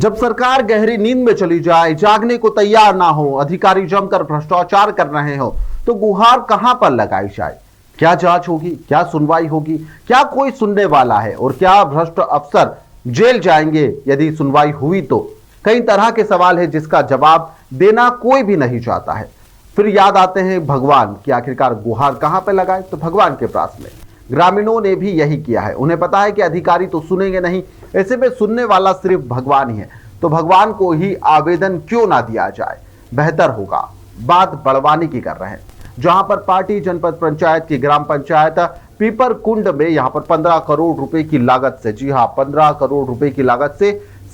जब सरकार गहरी नींद में चली जाए, जागने को तैयार ना हो, अधिकारी जमकर भ्रष्टाचार कर रहे हो, तो गुहार कहां पर लगाई जाए? क्या जांच होगी? क्या सुनवाई होगी? क्या कोई सुनने वाला है? और क्या भ्रष्ट अफसर जेल जाएंगे यदि सुनवाई हुई तो? कई तरह के सवाल है जिसका जवाब देना कोई भी नहीं चाहता है। फिर याद आते हैं भगवान कि आखिरकार गुहार कहां पर लगाए, तो भगवान के पास में। ग्रामीणों ने भी यही किया है। उन्हें पता है कि अधिकारी तो सुनेंगे नहीं, ऐसे में सुनने वाला सिर्फ भगवान ही है, तो भगवान को ही आवेदन क्यों ना दिया जाए? बेहतर होगा। बात बड़वानी की कर रहे हैं, जहां पर पार्टी जनपद पंचायत की ग्राम पंचायत पीपर कुंड में यहां पर 15 करोड़ रुपए की लागत से, जी हां 15 करोड़ रुपए की लागत से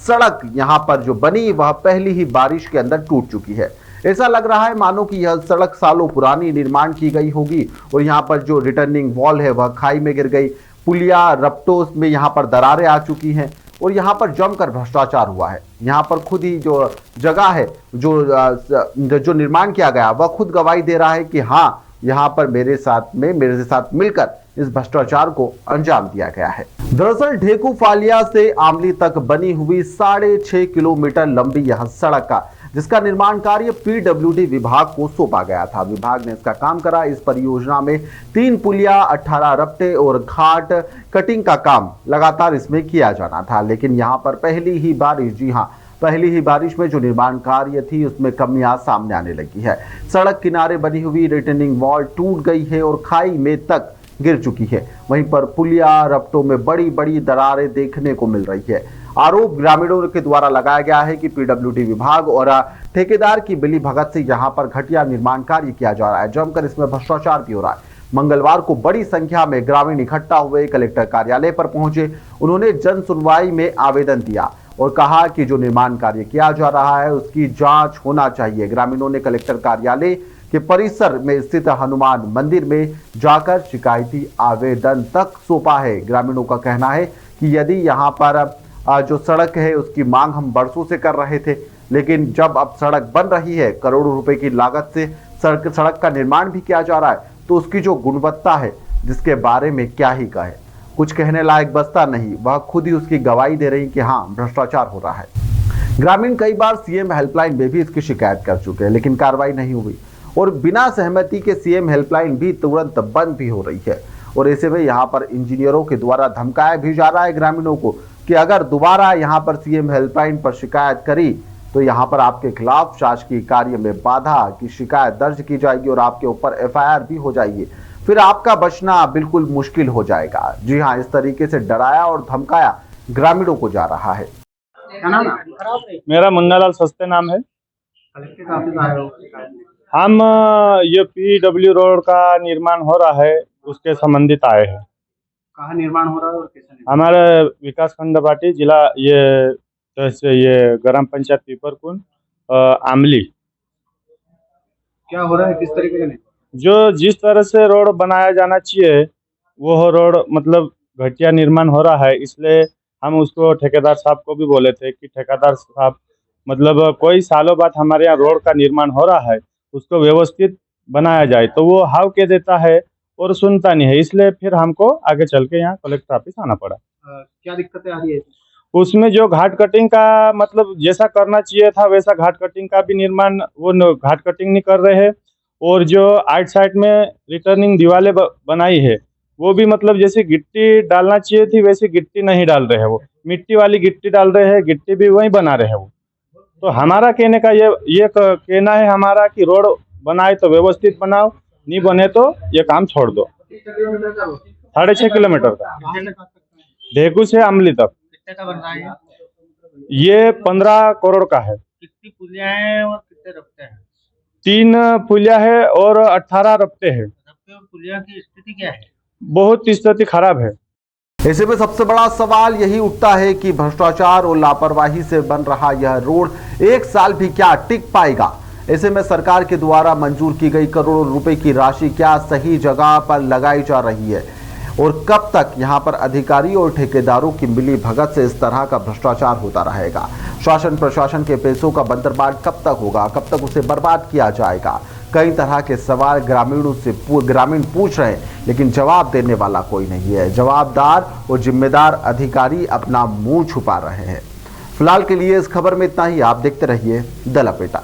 सड़क यहां पर जो बनी वह पहली ही बारिश के अंदर टूट चुकी है। ऐसा लग रहा है मानो कि यह सड़क सालों पुरानी निर्माण की गई होगी और यहाँ पर जो रिटर्निंग वॉल है वह खाई में गिर गई। पुलिया रपटोस में यहाँ पर दरारें आ चुकी हैं और यहाँ पर जमकर भ्रष्टाचार हुआ है। यहाँ पर खुद ही जो जगह है, जो निर्माण किया गया, वह खुद गवाही दे रहा है कि हाँ, यहाँ पर मेरे साथ मिलकर इस भ्रष्टाचार को अंजाम दिया गया है। दरअसल ढेकू फालिया से आमली तक बनी हुई 6.5 किलोमीटर लंबी यह सड़क का जिसका निर्माण कार्य पीडब्ल्यूडी विभाग को सौंपा गया था। विभाग ने इसका काम करा। इस परियोजना में 3 पुलिया, 18 रपटे और घाट कटिंग का काम लगातार इसमें किया जाना था, लेकिन यहाँ पर पहली ही बारिश, जी हाँ पहली ही बारिश में जो निर्माण कार्य थी उसमें कमियां सामने आने लगी है। सड़क किनारे बनी हुई रिटर्निंग वॉल टूट गई है और खाई में तक गिर चुकी है। वहीं पर पुलिया रपटों में बड़ी बड़ी दरारें देखने को मिल रही है। आरोप ग्रामीणों के द्वारा लगाया गया है कि पीडब्ल्यूडी विभाग और ठेकेदार की मिली भगत से यहां पर घटिया निर्माण कार्य किया जा रहा है। जमकर इसमें भ्रष्टाचार भी हो रहा है। मंगलवार को बड़ी संख्या में ग्रामीण इकट्ठा हुए कलेक्टर कार्यालय पर पहुंचे। उन्होंने जन सुनवाई में आवेदन दिया और कहा कि जो निर्माण कार्य किया जा रहा है उसकी जांच होना चाहिए। ग्रामीणों ने कलेक्टर कार्यालय के परिसर में स्थित हनुमान मंदिर में जाकर शिकायती आवेदन तक सौंपा है। ग्रामीणों का कहना है कि यदि यहाँ पर जो सड़क है उसकी मांग हम बरसों से कर रहे थे, लेकिन जब अब सड़क बन रही है, करोड़ों रुपए की लागत से सड़क का निर्माण भी किया जा रहा है, तो उसकी जो गुणवत्ता है जिसके बारे में क्या ही कहे, कुछ कहने लायक बचता नहीं। वह खुद ही उसकी गवाही दे रही कि हाँ भ्रष्टाचार हो रहा है। ग्रामीण कई बार सीएम हेल्पलाइन में भी इसकी शिकायत कर चुके हैं, लेकिन कार्रवाई नहीं हुई और बिना सहमति के सीएम हेल्पलाइन भी तुरंत बंद भी हो रही है। और ऐसे में यहाँ पर इंजीनियरों के द्वारा धमकाया भी जा रहा है ग्रामीणों को कि अगर दोबारा यहाँ पर सीएम हेल्पलाइन पर शिकायत करी तो यहाँ पर आपके खिलाफ शासकीय कार्य में बाधा की शिकायत दर्ज की जाएगी और आपके ऊपर एफआईआर भी हो जाएगी। फिर आपका बचना बिल्कुल मुश्किल हो जाएगा। जी हाँ, इस तरीके से डराया और धमकाया ग्रामीणों को जा रहा है। मेरा मुन्नालाल सस्ते नाम है। हम ये पीडब्ल्यू रोड का निर्माण हो रहा है उसके संबंधित आए हैं। कहाँ निर्माण हो रहा है और कैसे? हमारे विकास खंड पार्टी जिला ये ग्राम पंचायत पीपरकुंड आमली। क्या हो रहा है, किस तरीके का? जो जिस तरह से रोड बनाया जाना चाहिए वो रोड मतलब घटिया निर्माण हो रहा है, इसलिए हम उसको ठेकेदार साहब को भी बोले थे कि ठेकेदार साहब मतलब कोई सालों बाद हमारे यहाँ रोड का निर्माण हो रहा है, उसको व्यवस्थित बनाया जाए। तो वो हाव के देता है और सुनता नहीं है, इसलिए फिर हमको आगे चल के यहाँ कलेक्टर ऑफिस आना पड़ा। क्या दिक्कतें आ रही है उसमें? जो घाट कटिंग का मतलब जैसा करना चाहिए था वैसा घाट कटिंग का भी निर्माण वो घाट कटिंग नहीं कर रहे हैं और जो आइट साइड में रिटर्निंग दीवारें बनाई है वो भी मतलब जैसे गिट्टी डालना चाहिए थी वैसी गिट्टी नहीं डाल रहे हैं, वो मिट्टी वाली गिट्टी डाल रहे हैं, गिट्टी भी वही बना रहे हैं वो। तो हमारा कहने का ये कहना है हमारा कि रोड बनाए तो व्यवस्थित बनाओ, नहीं बने तो ये काम छोड़ दो। 6.5 किलोमीटर का ढेकू से अमली तक। कितने का बन रहा है ये 15 करोड़ का है। कितनी पुलिया है और कितने रपटे हैं? 3 पुलिया है और 18 रपटे हैं। रपटे और पुलिया की स्थिति क्या है? बहुत स्थिति खराब है। ऐसे में सबसे बड़ा सवाल यही उठता है कि भ्रष्टाचार और लापरवाही से बन रहा यह रोड 1 साल भी क्या टिक पाएगा? ऐसे में सरकार के द्वारा मंजूर की गई करोड़ों रुपए की राशि क्या सही जगह पर लगाई जा रही है और कब तक यहां पर अधिकारी और ठेकेदारों की मिली भगत से इस तरह का भ्रष्टाचार होता रहेगा? शासन प्रशासन के पैसों का बंदरबाट कब तक होगा? कब तक उसे बर्बाद किया जाएगा? कई तरह के सवाल ग्रामीण पूछ रहे हैं, लेकिन जवाब देने वाला कोई नहीं है। जवाबदार और जिम्मेदार अधिकारी अपना मुंह छुपा रहे हैं। फिलहाल के लिए इस खबर में इतना ही। आप देखते रहिए द लपेटा।